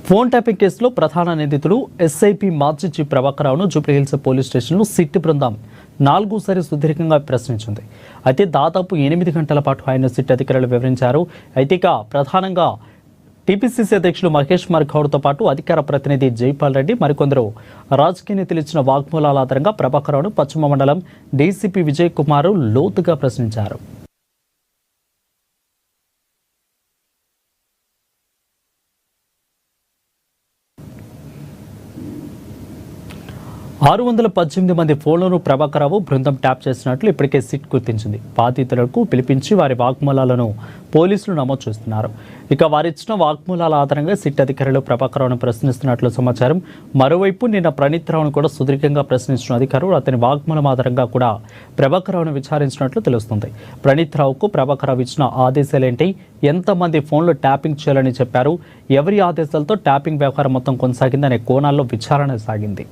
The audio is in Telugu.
ఫోన్ ట్యాపింగ్ కేసులో ప్రధాన నిందితుడు ఎస్ఐపి మాజీ చీఫ్ ప్రభాకరరావును జూబ్లీహిల్స్ పోలీస్ స్టేషన్లో సిట్ బృందం 4సారి సుదీర్ఘంగా ప్రశ్నించింది. అయితే దాదాపు 8 గంటల పాటు ఆయన సిట్ అధికారులు వివరించారు. అయితే ఇక ప్రధానంగా టీపీసీసీ అధ్యక్షులు మహేష్ కుమార్ గౌడ్తో పాటు అధికార ప్రతినిధి జైపాల్ రెడ్డి మరికొందరు రాజకీయ నేతలు ఇచ్చిన వాగ్మూలాల ఆధారంగా ప్రభాకరరావును పశ్చిమ మండలం డీసీపీ విజయ్ కుమార్ లోతుగా ప్రశ్నించారు. 618 మంది ఫోన్లను ప్రభాకరరావు బృందం ట్యాప్ చేసినట్లు ఇప్పటికే సిట్ గుర్తించింది. బాధితులకు పిలిపించి వారి వాగ్మూలాలను పోలీసులు నమోదు చేస్తున్నారు. ఇక వారిచ్చిన వాగ్మూలాల ఆధారంగా సిట్ అధికారులు ప్రభాకరరావును ప్రశ్నిస్తున్నట్లు సమాచారం. మరోవైపు నిన్న ప్రణీత్రావును కూడా సుదీర్ఘంగా ప్రశ్నించిన అధికారులు అతని వాగ్మూలం ఆధారంగా కూడా ప్రభాకరరావును విచారించినట్లు తెలుస్తుంది. ప్రణీత్రావుకు ప్రభాకరరావు ఇచ్చిన ఆదేశాలేంటి, ఎంతమంది ఫోన్లు ట్యాపింగ్ చేయాలని చెప్పారు, ఎవరి ఆదేశాలతో ట్యాపింగ్ వ్యవహారం మొత్తం కొనసాగిందనే కోణాల్లో విచారణ సాగింది.